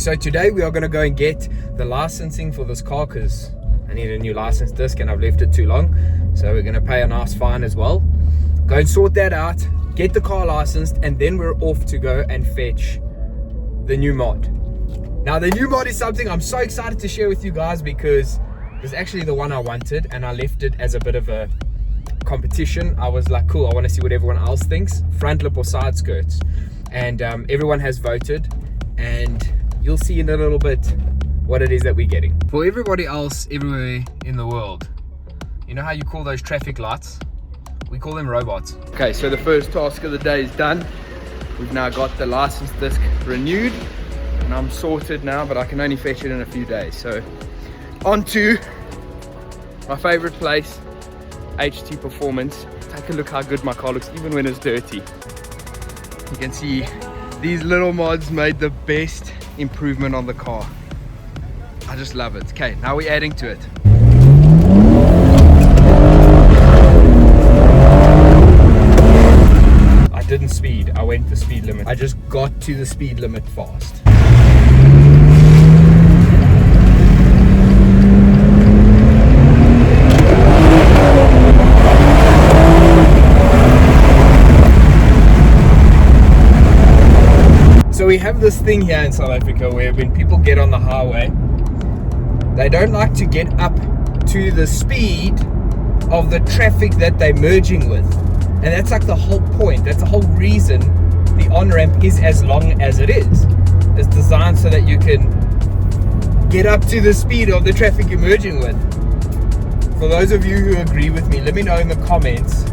So today we are going to go and get the licensing for this car because I need a new license disc and I've left it too long. So we're going to pay a nice fine as well. Go and sort that out, get the car licensed, and then we're off to go and fetch the new mod. Now the new mod is something I'm so excited to share with you guys because it's actually the one I wanted and I left it as a bit of a competition. I was like, cool, I want to see what everyone else thinks, front lip or side skirts. And everyone has voted and you'll see in a little bit what it is that we're getting. For everybody else everywhere in the world, you know how you call those traffic lights? We call them robots. Okay, so the first task of the day is done. We've now got the license disc renewed and I'm sorted now, but I can only fetch it in a few days. So on to my favorite place, HT Performance. Take a look how good my car looks even when it's dirty. You can see these little mods made the best improvement on the car. I just love it. Okay, now we're adding to it. I didn't speed, I went the speed limit. I just got to the speed limit fast. So we have this thing here in South Africa where when people get on the highway, they don't like to get up to the speed of the traffic that they're merging with. And that's like the whole point. That's the whole reason the on-ramp is as long as it is. It's designed so that you can get up to the speed of the traffic you're merging with. For those of you who agree with me, let me know in the comments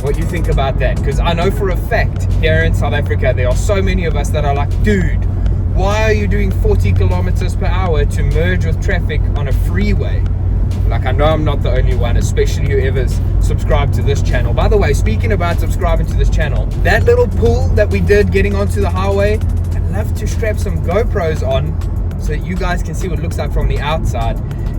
what you think about that, because I know for a fact here in South Africa there are so many of us that are like, dude, why are you doing 40 kilometers per hour to merge with traffic on a freeway? Like, I know I'm not the only one, especially whoever's subscribed to this channel. By the way, speaking about subscribing to this channel, that little pull that we did getting onto the highway, I'd love to strap some GoPros on so that you guys can see what it looks like from the outside.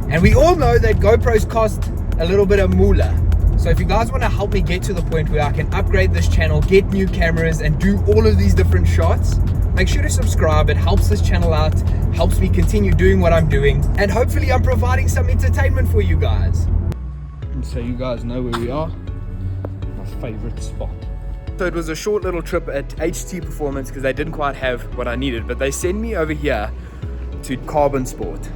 And we all know that GoPros cost a little bit of moolah. So if you guys want to help me get to the point where I can upgrade this channel, get new cameras and do all of these different shots, make sure to subscribe. It helps this channel out, helps me continue doing what I'm doing, and hopefully I'm providing some entertainment for you guys. And so you guys know where we are, my favorite spot. So it was a short little trip at HT Performance because they didn't quite have what I needed, but they sent me over here to Carbon Sport.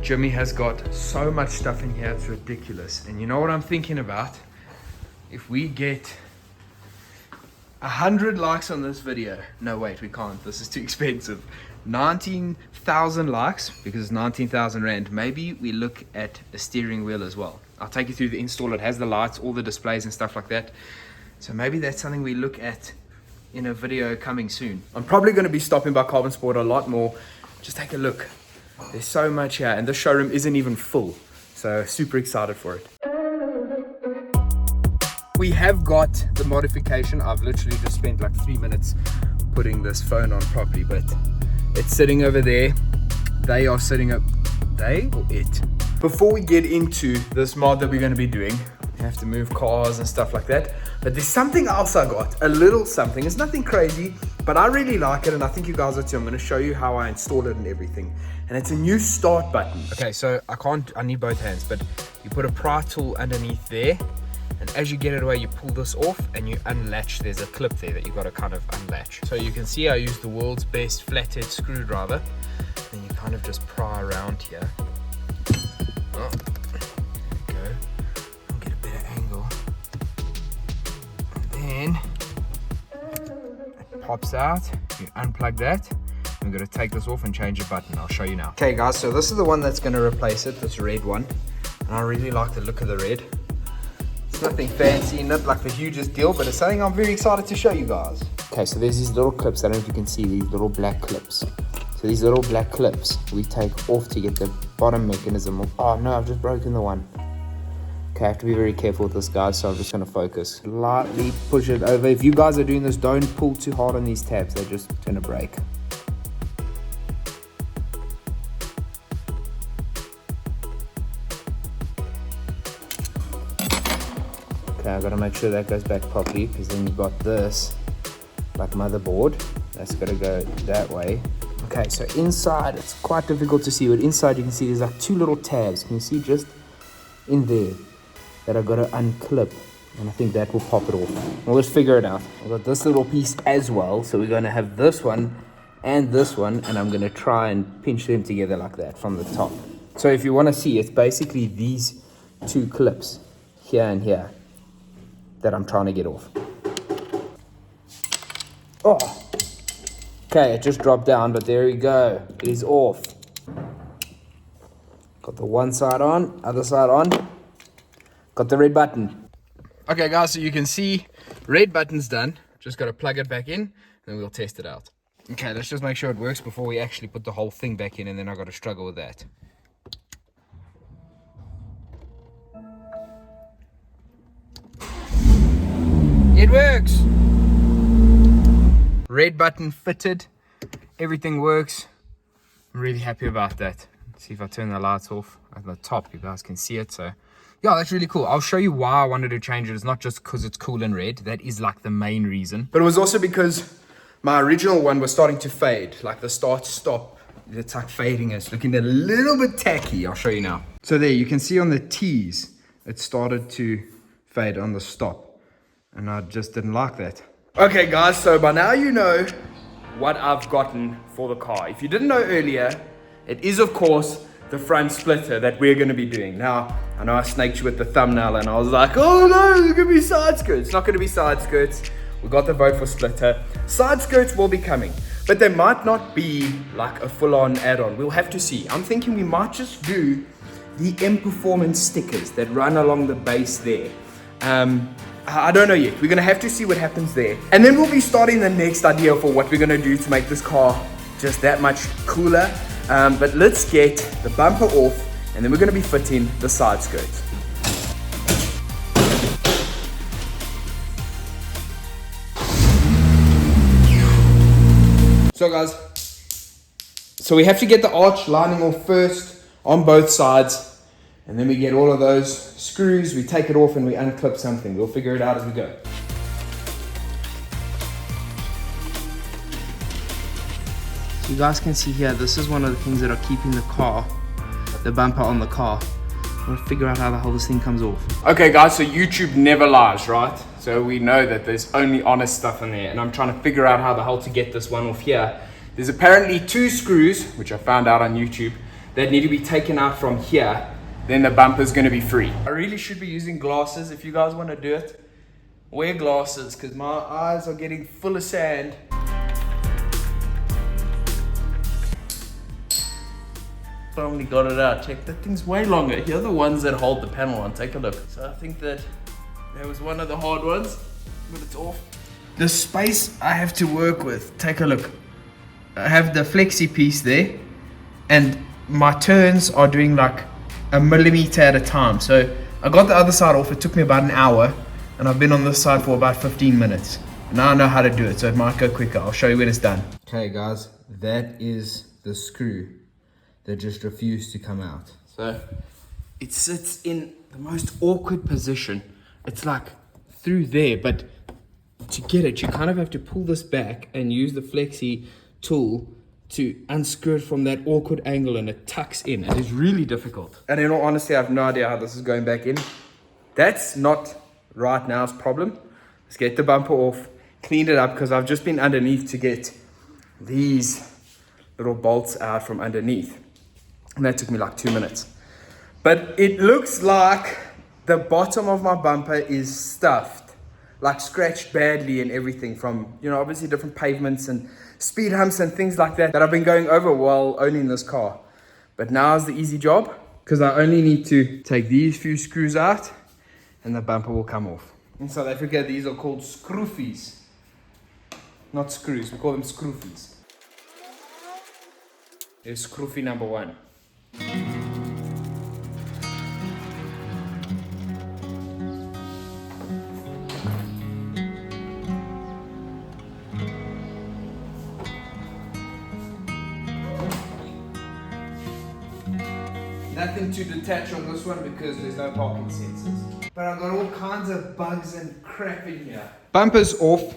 Jimmy has got so much stuff in here, it's ridiculous. And you know what I'm thinking about? If we get 100 likes on this video, no wait, we can't, this is too expensive. 19,000 likes, because it's 19,000 Rand, maybe we look at a steering wheel as well. I'll take you through the install, it has the lights, all the displays and stuff like that. So maybe that's something we look at in a video coming soon. I'm probably going to be stopping by Carbon Sport a lot more. Just take a look. There's so much here and the showroom isn't even full, so super excited for it. We have got the modification. I've literally just spent like 3 minutes putting this phone on properly, but it's sitting over there. They are sitting up, they or it. Before we get into this mod that we're going to be doing, we have to move cars and stuff like that, but there's something else I got, a little something. It's nothing crazy, but I really like it and I think you guys are too. I'm going to show you how I install it and everything. And it's a new start button. Okay, so I need both hands, but you put a pry tool underneath there, and as you get it away, you pull this off and you unlatch. There's a clip there that you got to kind of unlatch. So you can see I use the world's best flathead screwdriver, and you kind of just pry around here. Oh, there we go. I'll get a better angle. And then it pops out. You unplug that. I'm going to take this off and change the button. I'll show you now. Okay guys, so this is the one that's going to replace it, this red one. And I really like the look of the red. It's nothing fancy, not like the hugest deal, but it's something I'm very excited to show you guys. Okay, so there's these little clips. I don't know if you can see these little black clips. So these little black clips we take off to get the bottom mechanism off. Oh no, I've just broken the one. Okay, I have to be very careful with this, guys, so I'm just going to focus. Lightly push it over. If you guys are doing this, don't pull too hard on these tabs. They're just going to break. Okay, I've got to make sure that goes back properly, because then you've got this like motherboard. That's got to go that way. Okay, so inside it's quite difficult to see, but inside you can see there's like 2 little tabs. Can you see just in there that I've got to unclip? And I think that will pop it off. We'll just figure it out. I've got this little piece as well, so we're going to have this one and this one, and I'm going to try and pinch them together like that from the top. So if you want to see, it's basically these 2 clips here and here that I'm trying to get off. Oh, okay, it just dropped down, but there we go. It is off. Got the one side on, other side on. Got the red button. Okay guys, so you can see red button's done. Just got to plug it back in, and then we'll test it out. Okay, let's just make sure it works before we actually put the whole thing back in, and then I got to struggle with that. It works. Red button fitted. Everything works. I'm really happy about that. Let's see if I turn the lights off at the top, you guys can see it. So yeah, that's really cool. I'll show you why I wanted to change it. It's not just because it's cool in red. That is like the main reason. But it was also because my original one was starting to fade. Like the start-stop, it's like fading. It's looking a little bit tacky. I'll show you now. So there, you can see on the T's, it started to fade on the stop. And I just didn't like that. Okay guys, so by now you know what I've gotten for the car. If you didn't know earlier, it is of course the front splitter that we're going to be doing. Now, I know I snaked you with the thumbnail and I was like, oh no, it's going to be side skirts. It's not going to be side skirts. We got the vote for splitter. Side skirts will be coming, but they might not be like a full-on add-on. We'll have to see. I'm thinking we might just do the M Performance stickers that run along the base there. I don't know yet. We're going to have to see what happens there. And then we'll be starting the next idea for what we're going to do to make this car just that much cooler. But let's get the bumper off, and then we're going to be fitting the side skirts. So guys, so we have to get the arch lining off first on both sides, and then we get all of those screws, we take it off and we unclip something. We'll figure it out as we go. So you guys can see here, this is one of the things that are keeping the car, the bumper on the car. I want to figure out how the hell this thing comes off. Okay guys, so YouTube never lies, right? So we know that there's only honest stuff in there, and I'm trying to figure out how the hell to get this one off here. There's apparently 2 screws, which I found out on YouTube, that need to be taken out from here. Then the bumper's going to be free. I really should be using glasses. If you guys want to do it, wear glasses, because my eyes are getting full of sand. Finally got it out. Check, that thing's way longer. Here are the ones that hold the panel on. Take a look. So I think that was one of the hard ones, but it's off. The space I have to work with, take a look. I have the flexi piece there, and my turns are doing like a millimeter at a time. So I got the other side off. It took me about an hour, and I've been on this side for about 15 minutes. Now I know how to do it, so it might go quicker. I'll show you when it's done. Okay guys, that is the screw that just refused to come out. So it sits in the most awkward position. It's like through there, but to get it, you kind of have to pull this back and use the flexi tool to unscrew it from that awkward angle, and it tucks in. It is really difficult. And in all honesty, I have no idea how this is going back in. That's not right now's problem. Let's get the bumper off, clean it up, because I've just been underneath to get these little bolts out from underneath. And that took me like 2 minutes. But it looks like the bottom of my bumper is stuffed, like scratched badly and everything from, you know, obviously different pavements and speed humps and things like that I've been going over while owning this car. But now's the easy job, because I only need to take these few screws out and the bumper will come off. In South Africa, these are called scroofies. Not screws, we call them scroofies. Here's scroofie number 1. Nothing to detach on this one because there's no parking sensors. But I've got all kinds of bugs and crap in here. Bumper's off.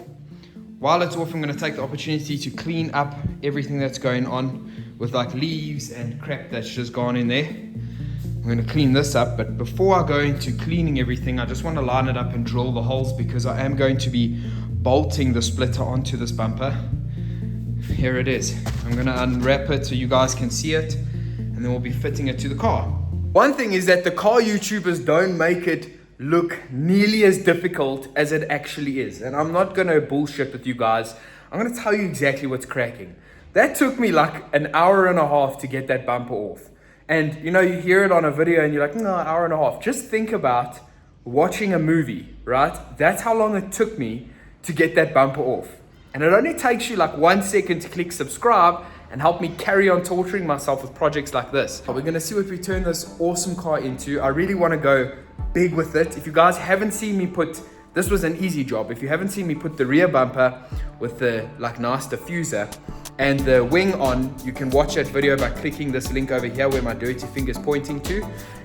while it's off, I'm going to take the opportunity to clean up everything that's going on with like leaves and crap that's just gone in there. I'm going to clean this up, but before I go into cleaning everything, I just want to line it up and drill the holes, because I am going to be bolting the splitter onto this bumper. Here it is. I'm going to unwrap it so you guys can see it, and then we'll be fitting it to the car. One thing is that the car YouTubers don't make it look nearly as difficult as it actually is. And I'm not gonna bullshit with you guys. I'm gonna tell you exactly what's cracking. That took me like an hour and a half to get that bumper off. And you know, you hear it on a video and you're like, no, an hour and a half. Just think about watching a movie, right? That's how long it took me to get that bumper off. And it only takes you like 1 second to click subscribe and help me carry on torturing myself with projects like this. But we're gonna see what we turn this awesome car into. I really wanna go big with it. If you guys haven't seen me put, this was an easy job. If you haven't seen me put the rear bumper with the like nice diffuser and the wing on, you can watch that video by clicking this link over here where my dirty finger's pointing to,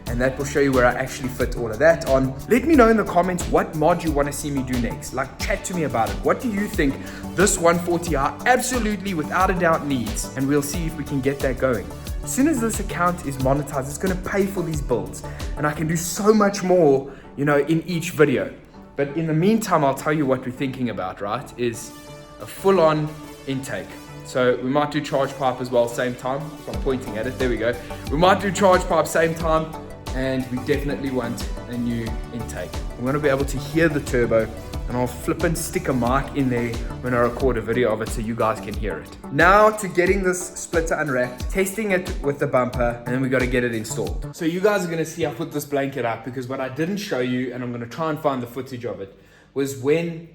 and that will show you where I actually fit all of that on. Let me know in the comments what mod you want to see me do next. Like, chat to me about it. What do you think this 140i absolutely without a doubt needs? And we'll see if we can get that going. As soon as this account is monetized, it's going to pay for these builds, and I can do so much more, you know, in each video. But in the meantime, I'll tell you what we're thinking about, right? Is a full-on intake. So we might do charge pipe as well, same time. If I'm pointing at it, there we go. We might do charge pipe same time, and we definitely want a new intake. We're going to be able to hear the turbo, and I'll flip and stick a mic in there when I record a video of it so you guys can hear it. Now to getting this splitter unwrapped, testing it with the bumper, and then we got to get it installed. So you guys are going to see I put this blanket up, because what I didn't show you, and I'm going to try and find the footage of it, was when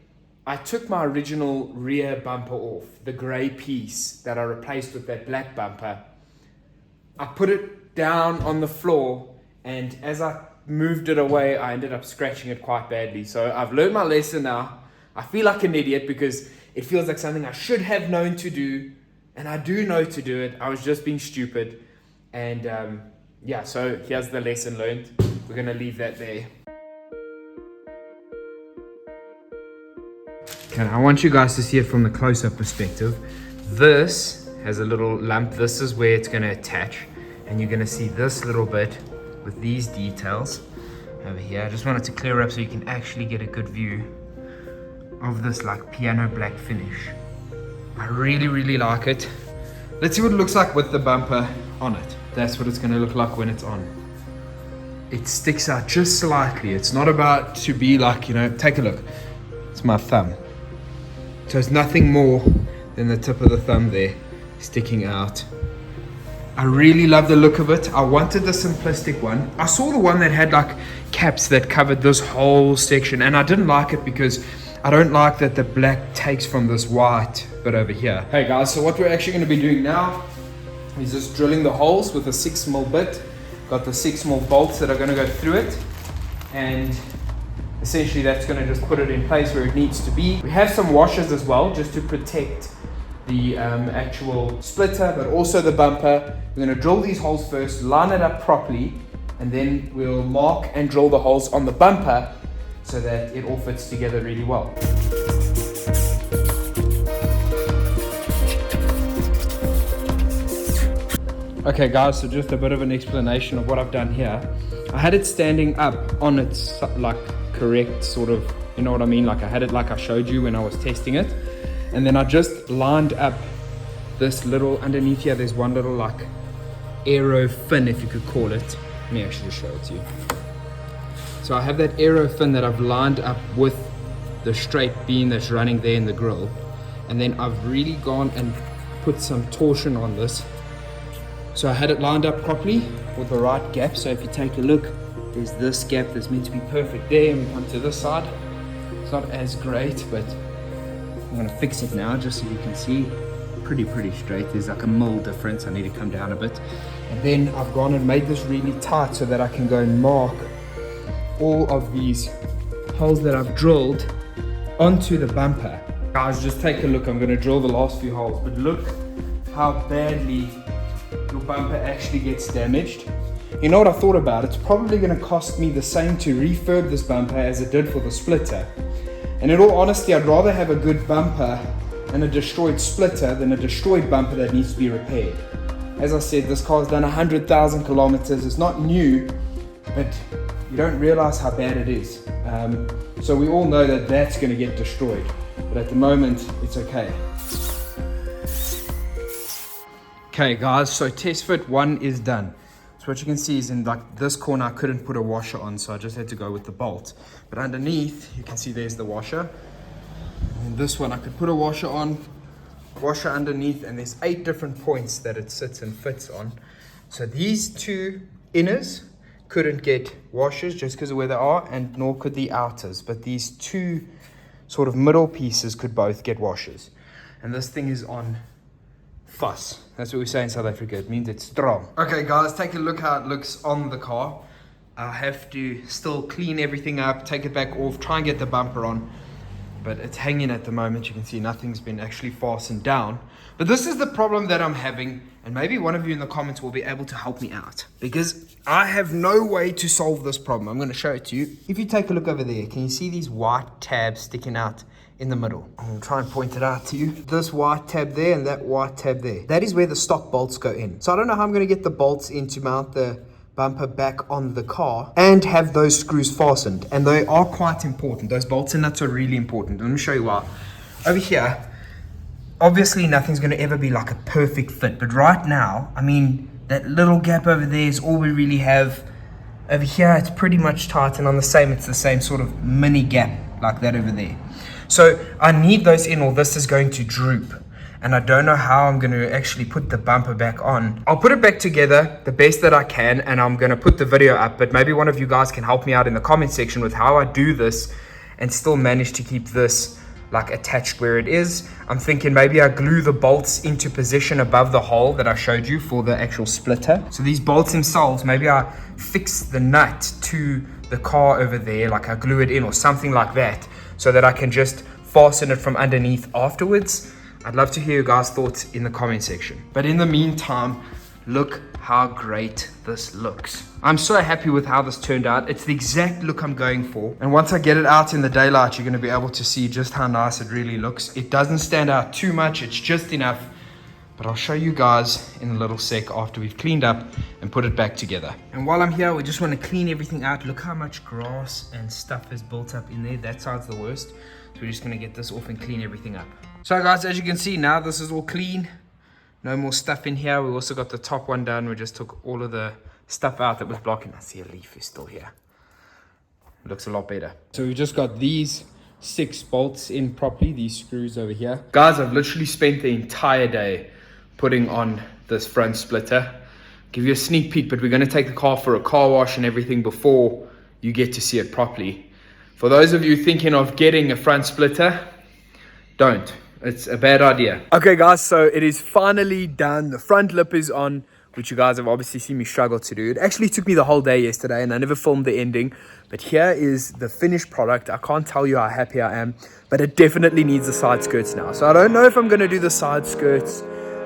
I took my original rear bumper off, the gray piece that I replaced with that black bumper. I put it down on the floor, and as I moved it away, I ended up scratching it quite badly. So I've learned my lesson now. I feel like an idiot because it feels like something I should have known to do, and I do know to do it. I was just being stupid. And yeah, so here's the lesson learned. We're gonna leave that there. Okay, I want you guys to see it from the close-up perspective. This has a little lump. This is where it's gonna attach, and you're gonna see this little bit with these details over here. I just wanted to clear up so you can actually get a good view of this like piano black finish. I really like it. Let's see what it looks like with the bumper on it. That's what it's going to look like when it's on. It sticks out just slightly. It's not about to be like, you know, take a look. It's my thumb. So it's nothing more than the tip of the thumb there sticking out. I really love the look of it. I wanted the simplistic one. I saw the one that had like caps that covered this whole section, and I didn't like it because I don't like that the black takes from this white bit over here. Hey guys, so what we're actually going to be doing now is just drilling the holes with a 6mm bit. Got the 6mm bolts that are going to go through it, and essentially that's going to just put it in place where it needs to be. We have some washers as well just to protect the actual splitter, but also the bumper. We're going to drill these holes first, line it up properly, and then we'll mark and drill the holes on the bumper so that it all fits together really well. Okay guys, so just a bit of an explanation of what I've done here. I had it standing up on its like correct sort of, you know what I mean? Like I had it like I showed you when I was testing it. And then I just lined up this little, underneath here there's one little like aero fin, if you could call it. Let me actually show it to you. So I have that aero fin that I've lined up with the straight beam that's running there in the grill. And then I've really gone and put some torsion on this. So I had it lined up properly with the right gap. So if you take a look, there's this gap that's meant to be perfect there, and we come to this side. It's not as great, but I'm going to fix it now just so you can see. Pretty straight. There's like a mil difference. I need to come down a bit. And then I've gone and made this really tight so that I can go and mark all of these holes that I've drilled onto the bumper. Guys, just take a look. I'm going to drill the last few holes, but look how badly your bumper actually gets damaged. You know what I thought about? It's probably going to cost me the same to refurb this bumper as it did for the splitter. And in all honesty, I'd rather have a good bumper and a destroyed splitter than a destroyed bumper that needs to be repaired. As I said, this car's done 100,000 kilometers. It's not new, but you don't realize how bad it is. So we all know that that's going to get destroyed, but at the moment, it's okay. Okay guys, so test fit 1 is done. So what you can see is in like this corner, I couldn't put a washer on, so I just had to go with the bolt. But underneath, you can see there's the washer. And this one, I could put a washer on, washer underneath, and there's 8 different points that it sits and fits on. So these 2 inners couldn't get washers just because of where they are, and nor could the outers. But these 2 sort of middle pieces could both get washers. And this thing is on fuss. That's what we say in South Africa. It means it's strong. Okay guys, take a look how it looks on the car. I have to still clean everything up, take it back off, try and get the bumper on. But it's hanging at the moment. You can see nothing's been actually fastened down. But this is the problem that I'm having, and maybe one of you in the comments will be able to help me out, because I have no way to solve this problem. I'm going to show it to you. If you take a look over there, can you see these white tabs sticking out in the middle? I'm going to try and point it out to you. This white tab there and that white tab there. That is where the stock bolts go in. So I don't know how I'm going to get the bolts in to mount the bumper back on the car and have those screws fastened. And they are quite important. Those bolts and nuts are really important. Let me show you why. Over here, obviously nothing's going to ever be like a perfect fit. But right now, I mean, that little gap over there is all we really have. Over here, it's pretty much tight, and on the same, it's the same sort of mini gap like that over there. So I need those in, or this is going to droop. And I don't know how I'm going to actually put the bumper back on. I'll put it back together the best that I can, and I'm going to put the video up. But maybe one of you guys can help me out in the comment section with how I do this and still manage to keep this like attached where it is. I'm thinking maybe I glue the bolts into position above the hole that I showed you for the actual splitter. So these bolts themselves, maybe I fix the nut to the car over there, like I glue it in or something like that, so that I can just fasten it from underneath afterwards. I'd love to hear your guys' thoughts in the comment section. But in the meantime, look how great this looks. I'm so happy with how this turned out. It's the exact look I'm going for. And once I get it out in the daylight, you're going to be able to see just how nice it really looks. It doesn't stand out too much. It's just enough. But I'll show you guys in a little sec after we've cleaned up and put it back together. And while I'm here, we just want to clean everything out. Look how much grass and stuff is built up in there. That side's the worst. So we're just going to get this off and clean everything up. So guys, as you can see, now this is all clean. No more stuff in here. We also got the top one done. We just took all of the stuff out that was blocking. I see a leaf is still here. It looks a lot better. So we've just got these 6 bolts in properly, these screws over here. Guys, I've literally spent the entire day putting on this front splitter. Give you a sneak peek, but we're going to take the car for a car wash and everything before you get to see it properly. For those of you thinking of getting a front splitter, don't. It's a bad idea. Okay guys, so it is finally done. The front lip is on, which you guys have obviously seen me struggle to do. It actually took me the whole day yesterday and I never filmed the ending. But here is the finished product. I can't tell you how happy I am, but it definitely needs the side skirts now. So I don't know if I'm going to do the side skirts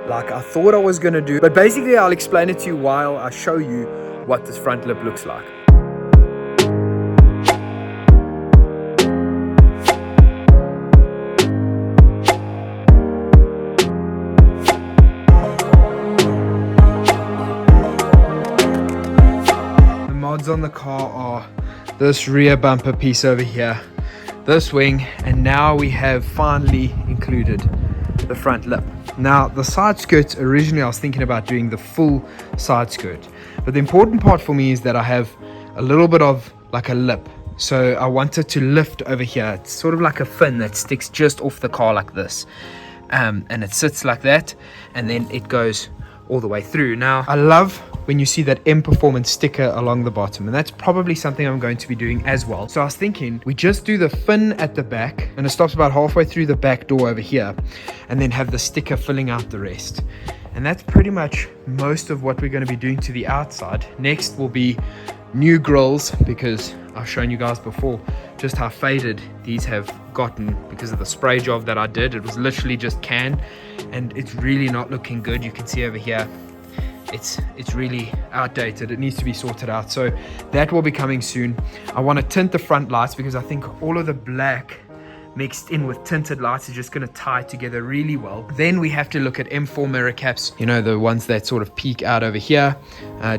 like I thought I was going to do. But basically I'll explain it to you while I show you what this front lip looks like. On the car are this rear bumper piece over here, this wing, and now we have finally included the front lip. Now the side skirts, originally I was thinking about doing the full side skirt, but the important part for me is that I have a little bit of like a lip, so I want it to lift over here. It's sort of like a fin that sticks just off the car like this, and it sits like that, and then it goes all the way through. Now I love when you see that M Performance sticker along the bottom, and that's probably something I'm going to be doing as well. So I was thinking we just do the fin at the back, and it stops about halfway through the back door over here, and then have the sticker filling out the rest. And that's pretty much most of what we're going to be doing to the outside. Next will be new grills, because I've shown you guys before just how faded these have gotten because of the spray job that I did. It was literally just can, and it's really not looking good. You can see over here it's really outdated. It needs to be sorted out, so that will be coming soon. I want to tint the front lights because I think all of the black mixed in with tinted lights is just going to tie together really well. Then we have to look at M4 mirror caps, you know, the ones that sort of peek out over here.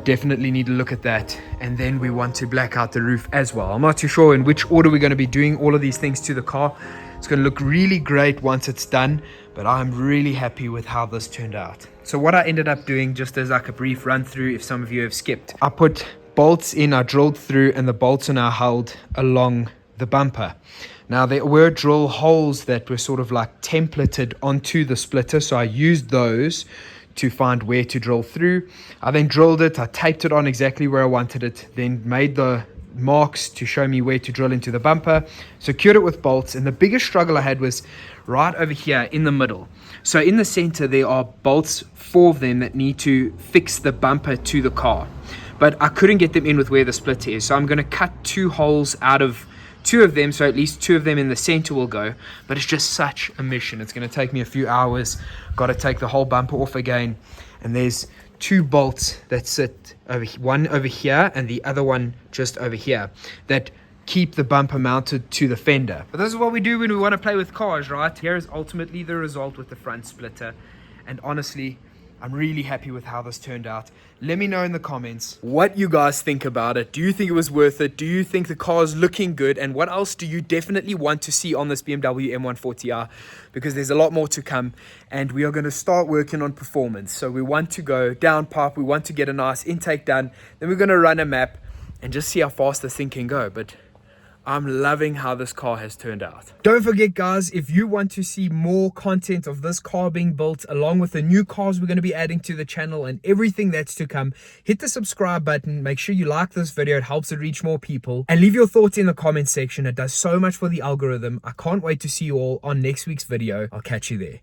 Definitely need to look at that. And then we want to black out the roof as well. I'm not too sure in which order we're going to be doing all of these things to the car. It's going to look really great once it's done, but I'm really happy with how this turned out. So what I ended up doing, just as like a brief run through, if some of you have skipped, I put bolts in, I drilled through, and the bolts are now held along the bumper. Now there were drill holes that were sort of like templated onto the splitter, so I used those to find where to drill through. I then drilled it, I taped it on exactly where I wanted it, then made the marks to show me where to drill into the bumper, secured it with bolts, and the biggest struggle I had was right over here in the middle. So in the center there are bolts, 4 of them, that need to fix the bumper to the car, but I couldn't get them in with where the splitter is, so I'm going to cut 2 holes out of 2 of them, so at least 2 of them in the center will go. But it's just such a mission. It's going to take me a few hours. Got to take the whole bumper off again, and there's 2 bolts that sit over, one over here and the other one just over here, that keep the bumper mounted to the fender. But this is what we do when we want to play with cars, right? Here is ultimately the result with the front splitter, and honestly, I'm really happy with how this turned out. Let me know in the comments what you guys think about it. Do you think it was worth it? Do you think the car is looking good? And what else do you definitely want to see on this BMW M140i? Because there's a lot more to come, and we are going to start working on performance. So we want to go down pipe, we want to get a nice intake done, then we're going to run a map and just see how fast this thing can go. But I'm loving how this car has turned out. Don't forget, guys, if you want to see more content of this car being built, along with the new cars we're going to be adding to the channel and everything that's to come, hit the subscribe button. Make sure you like this video. It helps it reach more people. And leave your thoughts in the comment section. It does so much for the algorithm. I can't wait to see you all on next week's video. I'll catch you there.